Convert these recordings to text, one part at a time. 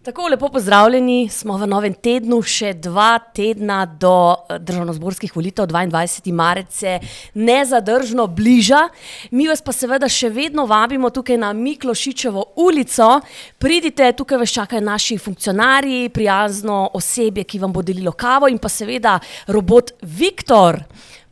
Tako, lepo pozdravljeni, smo v novem tednu, še 2 tedna do državnozborskih volitev, 22. marec se nezadržno bliža. Mi vas pa seveda še vedno vabimo tukaj na Miklošičevo ulico. Pridite, tukaj vas čakajo naši funkcionarji, prijazno osebje, ki vam bo delilo kavo in pa seveda robot Viktor.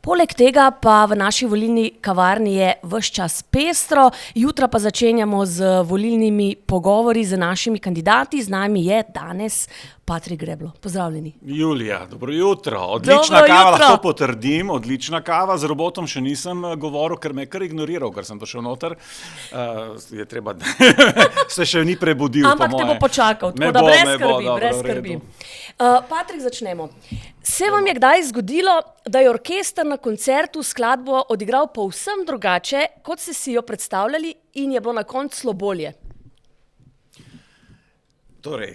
Poleg tega pa v naši volilni kavarni je ves čas pestro, jutra pa začenjamo z volilnimi pogovori z našimi kandidati. Z nami je danes Patrik Greblo. Pozdravljeni. Julija, dobro jutro. Odlična kava, lahko potrdim, odlična kava. Z robotom še nisem govoril, ker me je kar ignoriral, ker sem prišel noter. Je treba, se še ni prebudil, ampak po moje. Te bo počakal, tako da brez skrbi. Patrik, začnemo. Se vam je kdaj zgodilo, da je orkester na koncertu skladbo odigral povsem drugače, kot ste si jo predstavljali in je bilo na koncu bolje? Torej,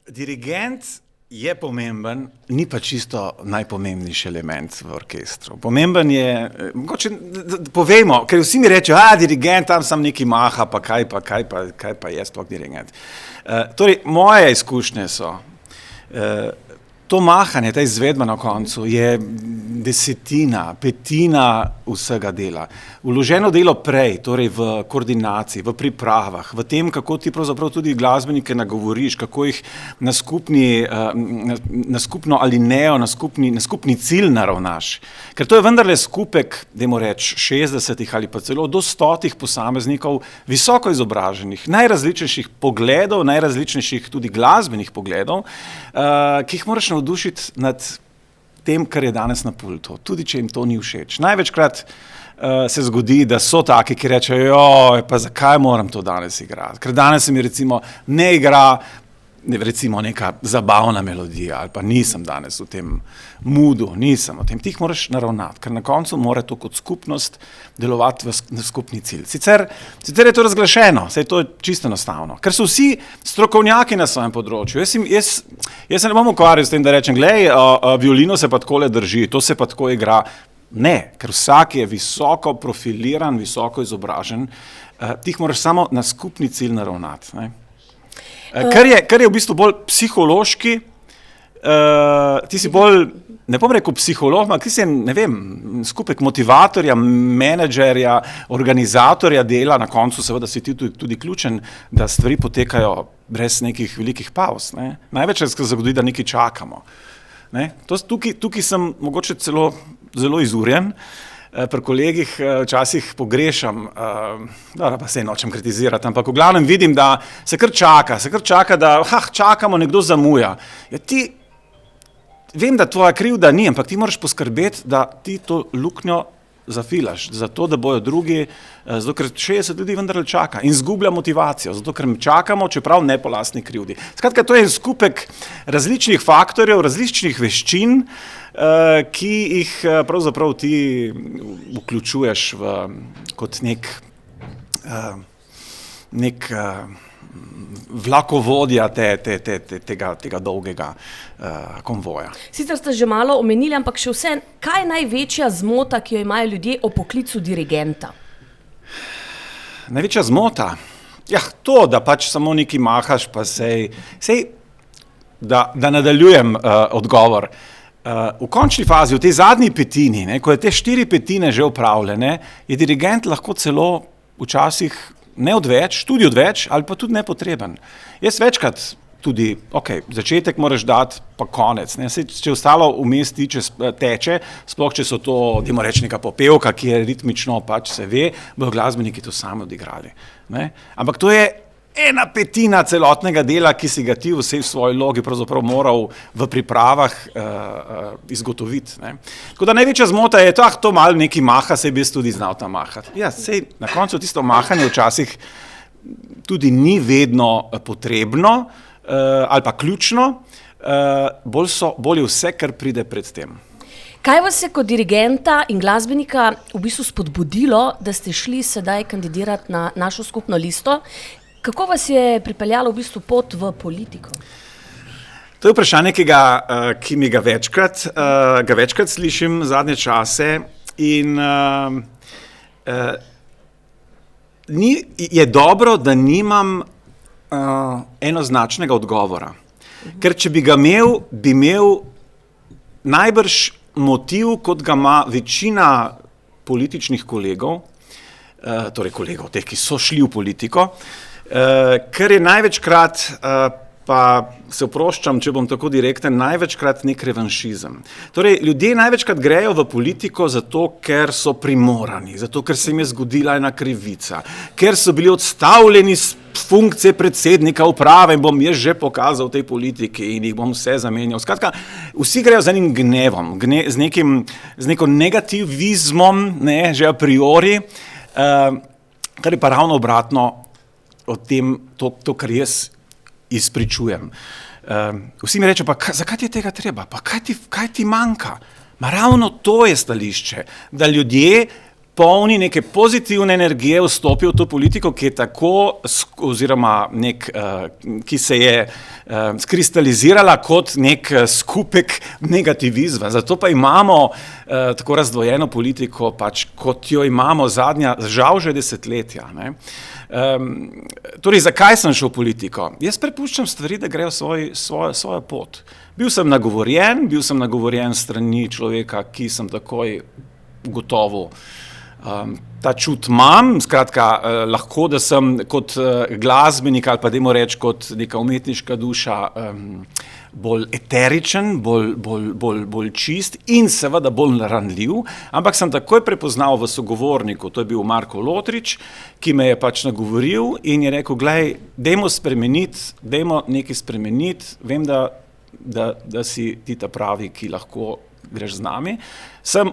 dirigent je pomemben, ni pa čisto najpomembnejši element v orkestru. Pomemben je, mogoče povejmo, ker vsi mi rečejo, dirigent, tam sam neki maha, pa kaj pa je sploh dirigent. Torej, moje izkušnje so, to mahanje, ta izvedba na koncu je desetina, petina vsega dela. Vloženo delo prej, torej v koordinaciji, v pripravah, v tem, kako ti pravzaprav tudi glasbenike nagovoriš, kako jih na skupno alinejo, na skupni cilj naravnaš. Ker to je vendarle skupek, dajmo reči, 60 ali pa celo do 100 posameznikov, visoko izobraženih, najrazličnejših pogledov, najrazličnejših tudi glasbenih pogledov, ki jih moraš navdušiti nad tem, kar je danes na pultu, tudi če jim to ni všeč. Največkrat se zgodi, da so taki, ki rečejo, pa zakaj moram to danes igrati? Ker danes se mi recimo ne igra recimo neka zabavna melodija ali pa nisem danes v tem moodu, nisem v tem. Ti jih moraš naravnati, ker na koncu mora to kot skupnost delovati na skupni cilj. Sicer je to razglašeno, saj to je čisto enostavno, ker so vsi strokovnjaki na svojem področju. Jaz se ne bom ukvarjal s tem, da rečem, glej, violino se pa takole drži, to se pa tako igra. Ne, ker vsak je visoko profiliran, visoko izobražen, ti jih moraš samo na skupni cilj naravnati, ne. Kar je v bistvu bolj psihološki, ti si bolj, ne bom rekel psiholog, ampak ti si, ne vem, skupek motivatorja, menedžerja, organizatorja dela, na koncu seveda si ti tudi ključen, da stvari potekajo brez nekih velikih pavz, ne. Največ se zgodi, da nekaj čakamo, ne. Tukaj sem mogoče zelo izurjen, pri kolegih včasih pogrešam, pa se nočem kritizirati, ampak v glavnem vidim, da se kar čaka, da čakamo, nekdo zamuja. Ja, vem, da tvoja krivda ni, ampak ti moraš poskrbeti, da ti to luknjo zafilaš, zato da bojo drugi, zato ker 60 ljudi vendarle čaka in izgublja motivacijo, zato ker čakamo, čeprav ne po lastni krivdi. Skratka, to je skupek različnih faktorjev, različnih veščin, ki jih pravzaprav ti vključuješ kot nek vlakovodja tega dolgega konvoja. Sicer ste že malo omenili, ampak še vse, kaj je največja zmota, ki jo imajo ljudje o poklicu dirigenta? Največja zmota? Ja, to, da pač samo nekaj mahaš, pa da nadaljujem odgovor. V končni fazi, v tej zadnji petini, ko je te 4/5 že opravljene, je dirigent lahko celo včasih ne odveč, tudi odveč, ali pa tudi nepotreben. Jaz večkrat tudi, začetek moraš dati, pa konec, ne, če ostalo vmes teče, sploh če so to, dajmo reči, neka popevka, ki je ritmično, pač se ve, bojo glasbeniki to sami odigrali, ne. Ampak to je 1/5 celotnega dela, ki si ga ti v svoji logi pravzaprav moral v pripravah izgotoviti, ne. Tako da največja zmota je to malo neki maha, saj bi jaz tudi znal tam mahati. Ja, sej na koncu tisto mahanje včasih tudi ni vedno potrebno ali pa ključno, bolj je vse, kar pride pred tem. Kaj vas je kot dirigenta in glasbenika v bistvu spodbudilo, da ste šli sedaj kandidirati na našo skupno listo? Kako vas je pripeljalo v bistvu pot v politiko? To je vprašanje, ki mi ga večkrat slišim zadnje čase in je dobro, da nimam enoznačnega odgovora. Ker če bi ga imel, bi imel najbrž motiv, kot ga ima večina političnih kolegov, torej kolegov, teh, ki so šli v politiko, ker je največkrat, pa se oproščam, če bom tako direkten, največkrat nek revanšizem. Torej, ljudje največkrat grejo v politiko zato, ker so primorani, zato, ker se jim je zgodila ena krivica, ker so bili odstavljeni z funkcije predsednika uprave in bom jaz že pokazal v tej politiki in jih bom vse zamenjal. Skratka, vsi grejo z enim gnevom, z neko negativizmom, ne, že a priori, kar je pa ravno obratno od tem, to kar jaz izpričujem. Vsi mi rečejo, pa zakaj ti je tega treba? Pa kaj ti manjka? Ma ravno to je stališče, da ljudje polni neke pozitivne energije vstopijo v to politiko, ki je tako, oziroma ki se je skristalizirala kot nek skupek negativizma. Zato pa imamo tako razdvojeno politiko, pač, kot jo imamo zadnja, žal že desetletja. Ne? Torej, zakaj sem šel v politiko? Jaz prepuščam stvari, da grejo svojo pot. Bil sem nagovorjen strani človeka, ki sem takoj gotovo ta čut imam, skratka, lahko, da sem kot glasbenik ali pa dajmo reči kot neka umetniška duša bolj eteričen, bolj čist in seveda bolj ranljiv, ampak sem takoj prepoznal v sogovorniku, to je bil Marko Lotrič, ki me je pač nagovoril in je rekel, glej, dajmo nekaj spremeniti, vem, da si ti ta pravi, ki lahko greš z nami. Sem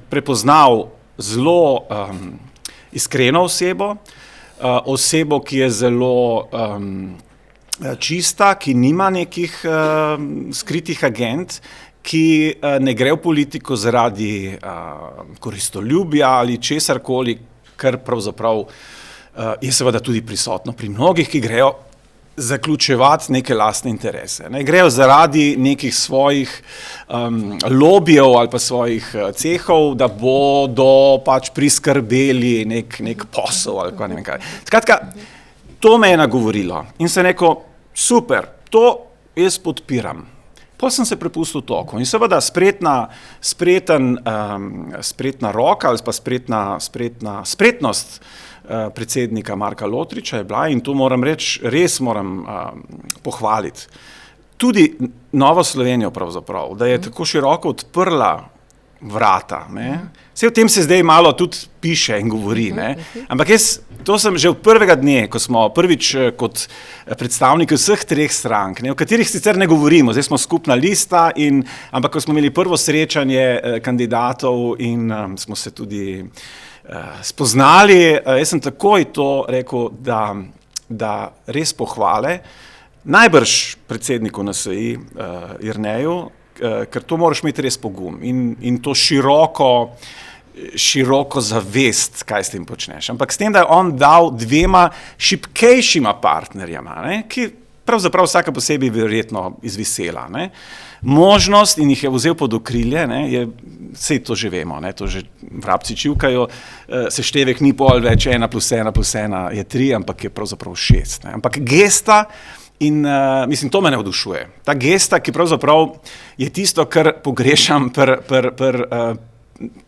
prepoznal zelo iskreno osebo, ki je zelo čista, ki nima nekih skritih agent, ki ne gre v politiko zaradi koristoljubja ali česarkoli, kar pravzaprav je seveda tudi prisotno pri mnogih, ki grejo zaključevati neke lastne interese. Ne grejo zaradi nekih svojih lobijev ali pa svojih cehov, da bodo pač priskrbeli nek posel ali pa ne vem kaj. Skratka, to me je nagovorilo in sem rekel, super, to jaz podpiram. Potem sem se prepustil toku in seveda spretna roka ali pa spretnost predsednika Marka Lotriča je bila in to moram reči, res moram pohvaliti. Tudi Novo Slovenijo pravzaprav, da je tako široko odprla vrata. Ne? Vse o tem se zdaj malo tudi piše in govori, ne? Ampak to sem že od prvega dne, ko smo prvič kot predstavniki vseh treh strank, ne, o katerih sicer ne govorimo, zdaj smo skupna lista, ampak ko smo imeli prvo srečanje kandidatov in smo se tudi spoznali, jaz sem takoj to rekel, da res pohvale, najbrž predsedniku NSi, Jerneju, ker to moraš imeti res pogum in to široko zavest, kaj s tem počneš. Ampak s tem, da je on dal dvema šibkejšima partnerjama, ne, ki pravzaprav vsaka posebej verjetno izvisela, ne, možnost in jih je vzel pod okrilje, ne, sej to že vemo, ne, to že vrabci čivkajo, seštevek ni pol več 1 + 1 + 1 je 3, ampak je pravzaprav 6. Ne. Ampak gesta in mislim, to me navdušuje. Ta gesta, ki pravzaprav je tisto, kar pogrešam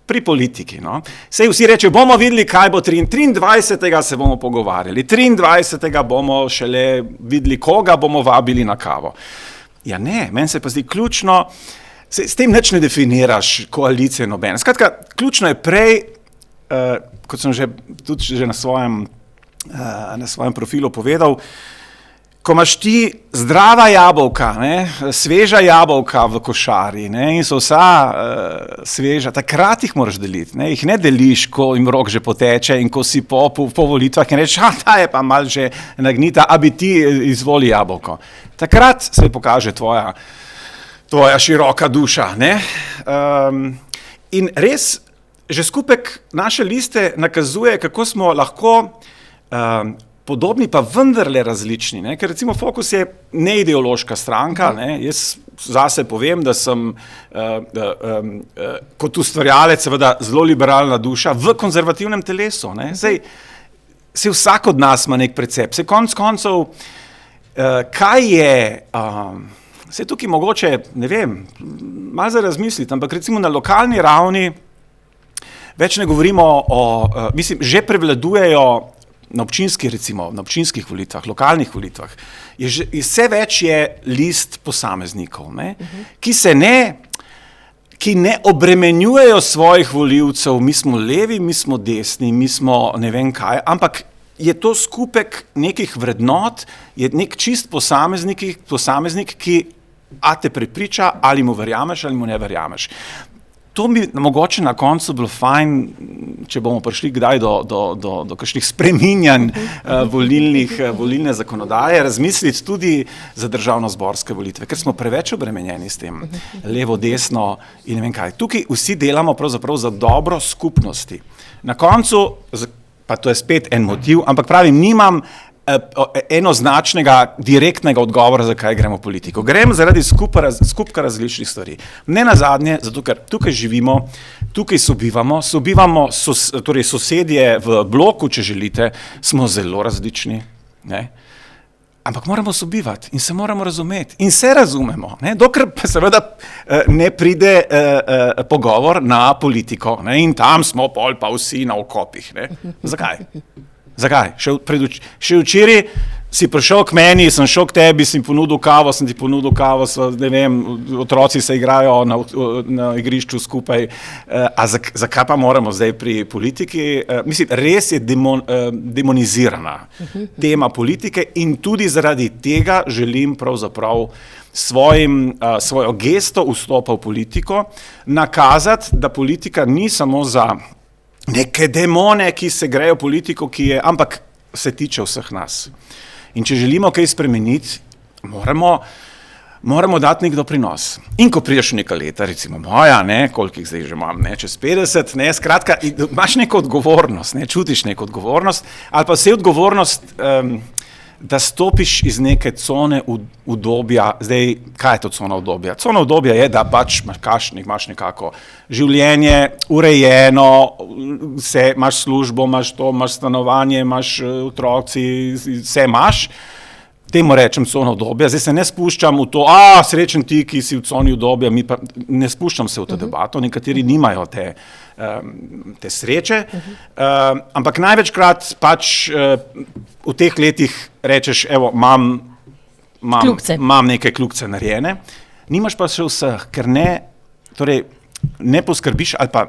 pri politiki. No. Sej vsi rečejo, bomo videli, kaj bo 23. se bomo pogovarjali, 23. bomo šele videli, koga bomo vabili na kavo. Ja ne, meni se pa zdi ključno, s tem nič ne definiraš koalicije nobene. Skratka, ključno je prej, kot sem že na svojem profilu povedal, ko imaš ti zdrava jabolka, ne, sveža jabolka v košari, ne, in so vsa sveža, takrat jih moraš deliti, ne, jih ne deliš, ko jim rok že poteče in ko si po volitvah in rečeš, ta je pa malo že nagnita, a bi ti izvoli jabolko. Takrat se pokaže tvoja široka duša, ne. In res, že skupek naše liste nakazuje, kako smo lahko podobni pa vendarle različni, ne? Ker recimo Fokus je neideološka stranka, ne? Jaz zase povem, da sem kot ustvarjalec seveda zelo liberalna duša v konzervativnem telesu, ne? Zdaj, se vsak od nas ima nek precept. Se konec koncev, kaj je, se tukaj mogoče, ne vem, malo za razmisliti, ampak recimo na lokalni ravni več ne govorimo mislim, že prevladujejo na občinskih volitvah, lokalnih volitvah, vse več je list posameznikov, ne, ki ne obremenjujejo svojih volivcev, mi smo levi, mi smo desni, mi smo ne vem kaj, ampak je to skupek nekih vrednot, je nek čist posameznik, ki te prepriča, ali mu verjameš ali mu ne verjameš. To bi mogoče na koncu bilo fajn, če bomo prišli kdaj do kakšnih spreminjanj volilne zakonodaje, razmisliti tudi za državnozborske volitve, ker smo preveč obremenjeni s tem, levo, desno in ne vem kaj. Tukaj vsi delamo pravzaprav za dobro skupnosti. Na koncu, pa to je spet en motiv, ampak pravim, nimam enoznačnega, direktnega odgovora, zakaj gremo v politiko. Grem zaradi skupka različnih stvari. Ne nazadnje, zato ker tukaj živimo, tukaj sobivamo, torej sosedje v bloku, če želite, smo zelo različni, ne? Ampak moramo sobivati in se moramo razumeti in se razumemo, ne? Dokler pa seveda ne pride pogovor na politiko, ne? In tam smo pol pa vsi na okopih, ne? Zakaj? Še včeraj si prišel k meni, sem šel k tebi, sem ti ponudil kavo, ne vem, otroci se igrajo na igrišču skupaj, zakaj pa moramo zdaj pri politiki? Mislim, res je demonizirana tema politike in tudi zaradi tega želim pravzaprav svojo gesto vstopa v politiko nakazati, da politika ni samo za neke demone, ki se grejo politiko, ampak se tiče vseh nas. In če želimo kaj spremeniti, moramo dati nek doprinos. In ko prideš v neka leta, recimo moja, koliko jih zdaj že imam, čez 50, skratka, imaš neko odgovornost, čutiš neko odgovornost, ali pa vse odgovornost, da stopiš iz neke cone udobja. Zdaj, kaj je to cona udobja? Cona udobja je, da pač imaš nekako življenje urejeno, imaš službo, imaš stanovanje, imaš otroci, vse imaš. Temu rečem cona udobja. Zdaj se ne spuščam v to, srečen ti, ki si v coni udobja, ne spuščam se v to debato, nekateri nimajo te sreče, ampak največkrat pač v teh letih rečeš, evo, imam neke kljukce narejene, nimaš pa še vseh, ker ne poskrbiš ali pa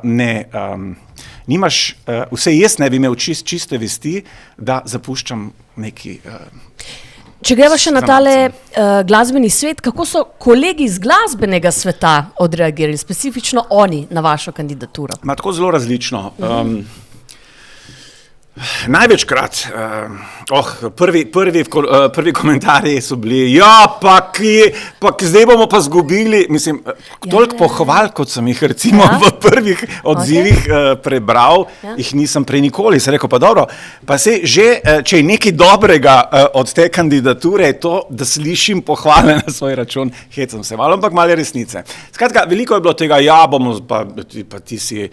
nimaš, vse jaz ne bi imel čiste vesti, da zapuščam neki Če greva še na tale glasbeni svet, kako so kolegi iz glasbenega sveta odreagirali, specifično oni, na vašo kandidaturo? Tako zelo različno. Največkrat, prvi komentarji so bili, pa zdaj bomo pa zgubili, mislim, toliko pohval, kot sem jih recimo v prvih odzivih prebral, jih nisem prej nikoli, sem rekel, pa dobro, pa sej že, če je nekaj dobrega od te kandidature, je to, da slišim pohvale na svoj račun, hecam se malo, ampak malo resnice. Skratka, veliko je bilo tega, pa ti si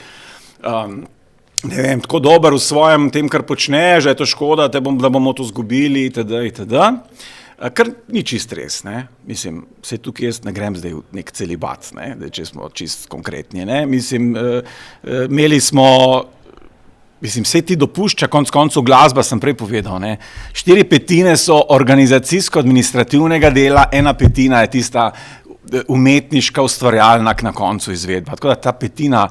ne vem, tako dober v svojem tem, kar počneš, da je to škoda, da bomo to zgubili, itd. Kar ni čist res, ne. Mislim, se tukaj jaz ne grem zdaj v nek celibat, ne, če smo čist konkretni, ne. Mislim, imeli smo, vse ti dopušča, konc koncev glasba, sem prej povedal, ne. 4/5 so organizacijsko-administrativnega dela, 1/5 je tista umetniška, ustvarjalna, na koncu izvedba. Tako da ta 1/5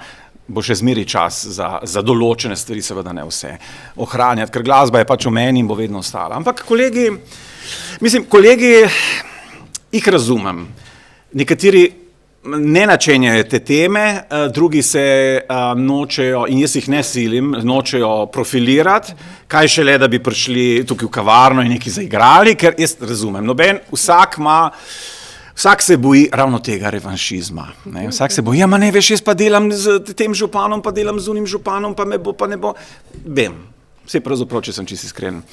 bo še zmeri čas za določene stvari, seveda ne vse, ohranjati, ker glasba je pač v meni in bo vedno ostala. Ampak kolegi, jih razumem. Nekateri ne načenjajo te teme, drugi se nočejo, in jaz jih ne silim, nočejo profilirati, kaj šele, da bi prišli tukaj v kavarno in nekaj zaigrali, ker jaz razumem. Vsak se boji ravno tega revanšizma. Ne? Vsak se boji, ne veš, jaz pa delam z tem županom, pa delam z unim županom, pa me bo, pa ne bo. Vem, vse pravzaprav, če sem čisto iskren,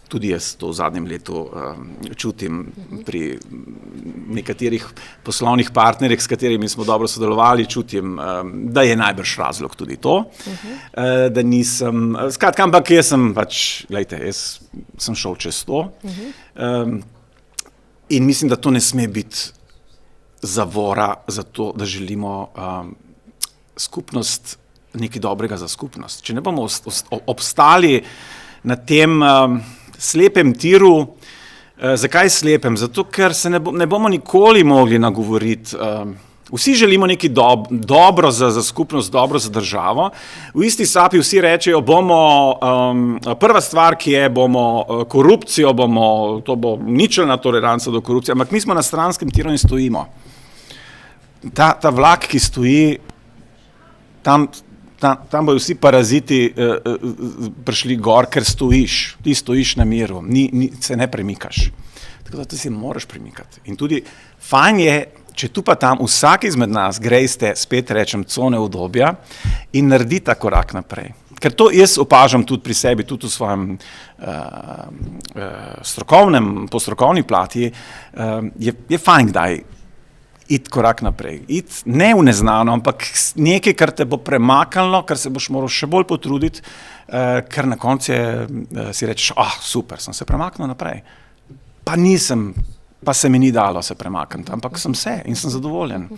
tudi jaz to v zadnjem letu čutim pri nekaterih poslovnih partnerjih, s katerimi smo dobro sodelovali, čutim, da je najbrž razlog tudi to, da nisem, skratka, ampak jaz sem glejte, jaz sem šel čez to in mislim, da to ne sme biti zavora za to, da želimo skupnost, nekaj dobrega za skupnost. Če ne bomo obstali na tem slepem tiru, zakaj slepem? Zato, ker se ne bomo nikoli mogli nagovoriti. Vsi želimo nekaj dobro za skupnost, dobro za državo. V isti sapi vsi rečejo, prva stvar, ki je, bomo korupcijo, to bo ničelna toleranca do korupcije, ampak mi smo na stranskem tiru in stojimo. Ta vlak, ki stoji, tam bojo vsi paraziti prišli gor, ker stojiš, ti stojiš na miru, se ne premikaš. Tako da ti se moraš premikati. In tudi fajn je, če tu pa tam vsak izmed nas grejste, spet rečem, cone udobja in naredi ta korak naprej. Ker to jaz opažam tudi pri sebi, tudi v svojem po strokovni plati, je fajn kdaj iti korak naprej. Iti ne v neznano, ampak nekaj, kar te bo premaknilo, kar se boš moral še bolj potruditi, ker na koncu si rečeš, super, sem se premaknil naprej. Pa se mi ni dalo se premakniti, ampak sem se in sem zadovoljen.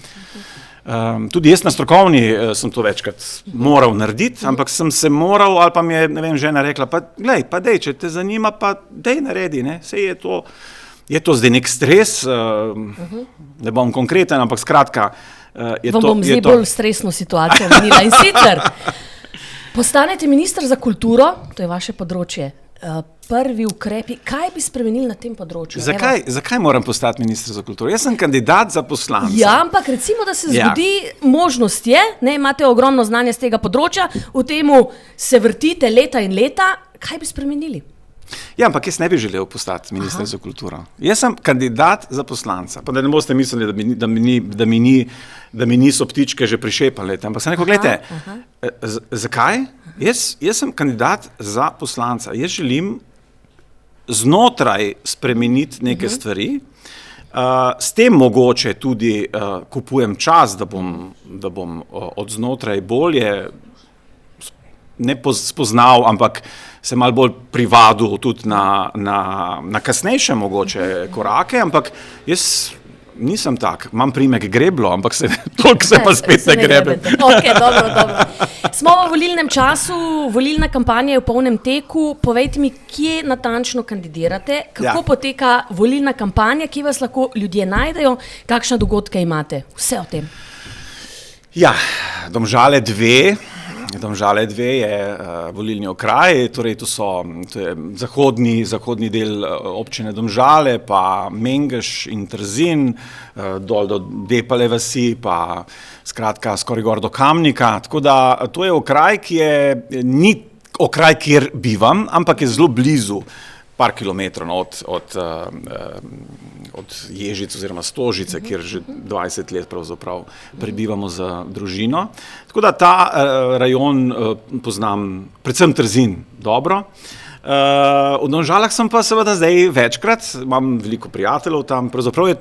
Tudi jaz na strokovni sem to večkrat moral narediti, ampak sem se moral, ali pa mi je, ne vem, žena rekla, dej, če te zanima, pa dej naredi, ne, sej je to zdaj nek stres, ne bom konkreten, ampak skratka, Vam bom zdaj bolj stresno situacijo menila. In sicer, postanete minister za kulturo, to je vaše področje, prvi ukrepi, kaj bi spremenili na tem področju? Zakaj moram postati minister za kulturo? Jaz sem kandidat za poslanca. Ja, ampak recimo, da se zgodi, možnost je, imate ogromno znanja z tega področja, v temu se vrtite leta in leta, kaj bi spremenili? Ja, ampak jaz ne bi želel postati minister za kulturo. Jaz sem kandidat za poslanca. Pa da ne boste mislili, da mi niso ptičke že prišepale. Ampak sem rekel, gledajte, zakaj? Jaz sem kandidat za poslanca. Jaz želim znotraj spremeniti neke stvari. S tem mogoče tudi kupujem čas, da bom od znotraj bolje ne spoznal, ampak se malo bolj privadil tudi na kasnejše mogoče korake, ampak jaz nisem tak, imam primek greblo, ampak toliko se pa spet ne grebem. Ok, dobro. Smo v volilnem času, volilna kampanja je v polnem teku, povejte mi, kje natančno kandidirate, kako poteka volilna kampanja, kje vas lahko ljudje najdejo, kakšne dogodke imate, vse o tem. Ja, Domžale 2 je volilni okraj, torej to je zahodni del občine Domžale, pa Mengeš in Trzin, dol do Depale vasi, pa skratka skoraj gor do Kamnika, tako da to je okraj, ni okraj, kjer bivam, ampak je zelo blizu, par kilometrov od Ježic oziroma Stožice, kjer že 20 let pravzaprav prebivamo z družino. Tako da ta rajon poznam, predvsem Trzin, dobro. V Domžalah sem pa seveda zdaj večkrat, imam veliko prijateljev tam, pravzaprav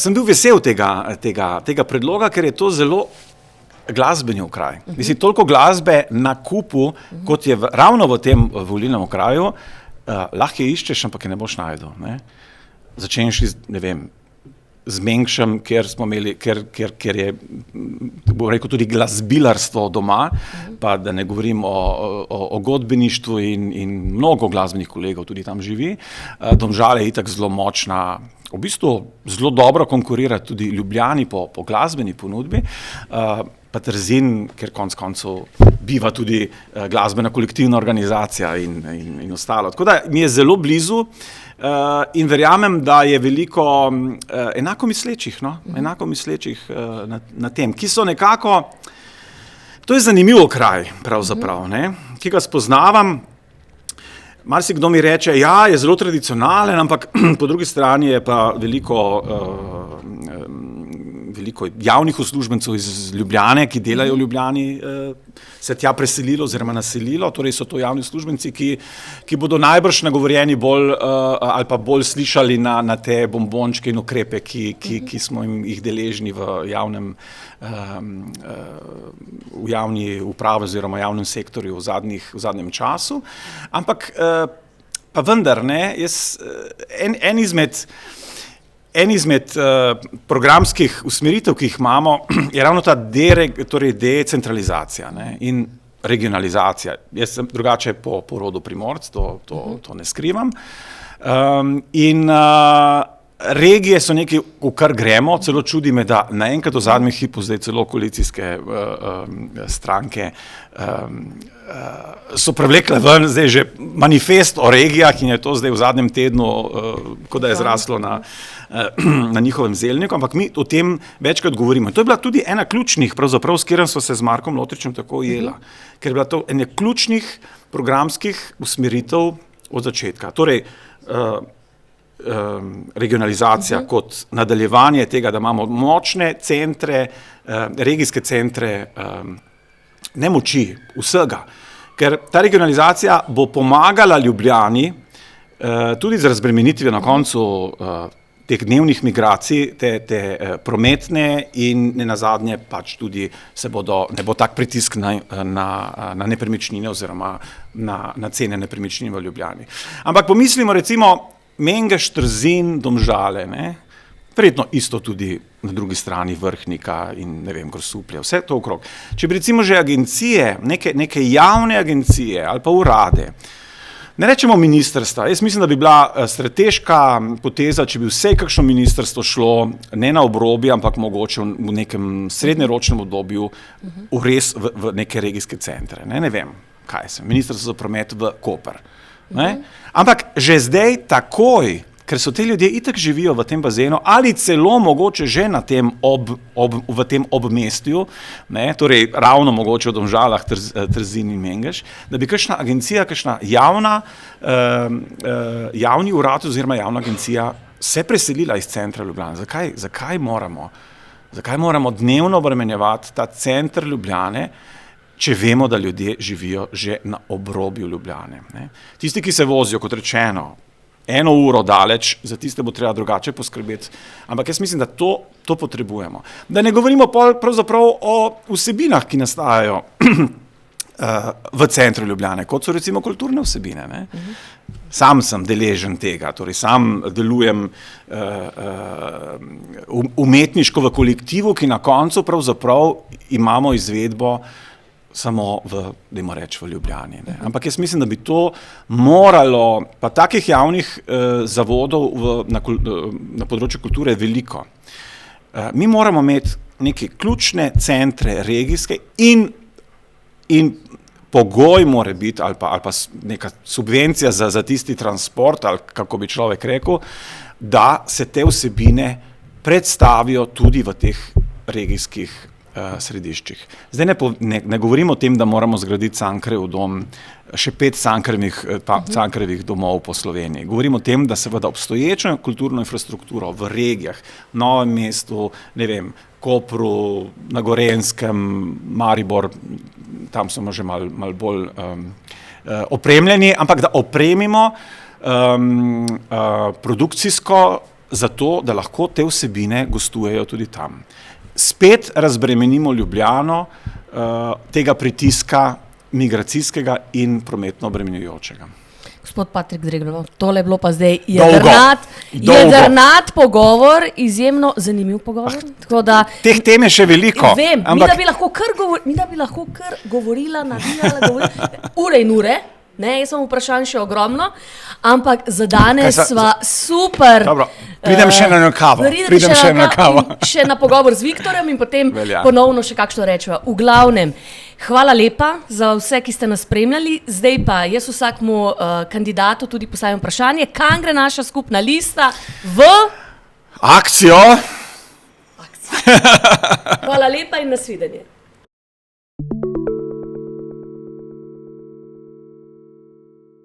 sem bil vesel tega predloga, ker je to zelo glasbeni okraj. Mislim, toliko glasbe na kupu, kot je ravno v tem volilnem okraju, lahko je iščeš, ampak je ne boš najdel. Začenši, ne vem, z Mengšem, kjer je, bom rekel, tudi glasbilarstvo doma, pa da ne govorim o godbeništvu in mnogo glasbenih kolegov tudi tam živi. Domžale je itak zelo močna, v bistvu zelo dobro konkurira tudi Ljubljani po glasbeni ponudbi, pa Trzin, ker konec koncev biva tudi glasbena kolektivna organizacija in ostalo. Tako da mi je zelo blizu in verjamem, da je veliko enako mislečih na tem, ki so nekako, to je zanimiv okraj pravzaprav, ki ga spoznavam. Marsikdo mi reče, je zelo tradicionalen, ampak po drugi strani je pa veliko veliko javnih uslužbencev iz Ljubljane, ki delajo v Ljubljani, se tja preselilo oziroma naselilo, torej so to javni uslužbenci, ki bodo najbrž nagovorjeni bolj ali pa bolj slišali na te bombončke in ukrepe, ki smo jih deležni v javni upravi oziroma javnem sektorju v zadnjem času. Ampak pa vendar, en izmed programskih usmeritev, ki jih imamo, je ravno ta decentralizacija in regionalizacija. Jaz sem drugače po rodu Primorc, to ne skrivam. Regije so nekaj, v kar gremo, celo čudi me, da naenkrat v zadnjem hipu zdaj celo koalicijske stranke so prevlekle ven zdaj že manifest o regijah in je to zdaj v zadnjem tednu, kot da je zraslo na njihovem zelniku, ampak mi o tem večkrat govorimo. In to je bila tudi ena ključnih, pravzaprav s katerim so se z Markom Lotričem tako ujela, ker je bila to ena ključnih programskih usmeritev od začetka. Torej, regionalizacija kot nadaljevanje tega, da imamo močne centre, regijske centre, ne moči, vsega. Ker ta regionalizacija bo pomagala Ljubljani tudi z razbremenitvijo na koncu teh dnevnih migracij, te prometne in nenazadnje pač tudi ne bo tak pritisk na nepremičnine oziroma na cene nepremičnin v Ljubljani. Ampak pomislimo recimo Mengeš, Trzin, Domžale, verjetno isto tudi na drugi strani Vrhnika in ne vem, Grosuplje, vse to okrog. Če bi recimo že agencije, neke javne agencije ali pa urade, ne rečemo ministrstva, jaz mislim, da bi bila strateška poteza, če bi vse kakšno ministrstvo šlo ne na obrobje, ampak mogoče v nekem srednjeročnem obdobju v neke regijske centre. Ne vem, kaj sem, ministrstvo za promet v Koper. Ampak že zdaj takoj, ker so te ljudje itak živijo v tem bazenu ali celo mogoče že na tem v tem obmestju, torej ravno mogoče v Domžalah, Trzin in Mengeš, da bi kakšna agencija, kakšna javni urad oziroma javna agencija se preselila iz centra Ljubljane. Zakaj moramo dnevno obremenjevati ta center Ljubljane, če vemo, da ljudje živijo že na obrobju Ljubljane. Tisti, ki se vozijo, kot rečeno, 1 uro daleč, za tiste bo treba drugače poskrbeti, ampak jaz mislim, da to potrebujemo. Da ne govorimo pravzaprav o vsebinah, ki nastajajo v centru Ljubljane, kot so recimo kulturne vsebine. Sam sem deležen tega, torej sam delujem umetniško v kolektivu, ki na koncu pravzaprav imamo izvedbo samo v Ljubljani. Ampak jaz mislim, da bi to moralo, pa takih javnih zavodov na področju kulture je veliko. Mi moramo imeti neke ključne centre regijske in pogoj mora biti, ali pa neka subvencija za tisti transport, ali kako bi človek rekel, da se te vsebine predstavijo tudi v teh regijskih središčih. Zdaj ne govorimo o tem, da moramo zgraditi Cankarjev dom, še 5 Cankarjevih domov po Sloveniji. Govorimo o tem, da seveda obstoječo kulturno infrastrukturo v regijah, v Novem mestu, ne vem, Kopru, na Gorenjskem, Maribor, tam smo že malo bolj opremljeni, ampak da opremimo produkcijsko zato, da lahko te vsebine gostujejo tudi tam. Spet razbremenimo Ljubljano tega pritiska migracijskega in prometno obremenjujočega. Gospod Patrik Dreglov, tole je bilo pa zdaj jedrnat pogovor, izjemno zanimiv pogovor. Teh tem je še veliko. Vem, mi da bi lahko kar govorila, navijala, ure in ure. Jaz sem vprašanj še ogromno, ampak za danes sva super. Dobro, pridem še na kavo. Še na pogovor z Viktorjem in potem ponovno še kakšno rečeva. V glavnem, hvala lepa za vse, ki ste nas spremljali. Zdaj pa jaz vsakmu kandidatu tudi postavim vprašanje, kam gre naša skupna lista v akcijo. Hvala lepa in nasvidenje.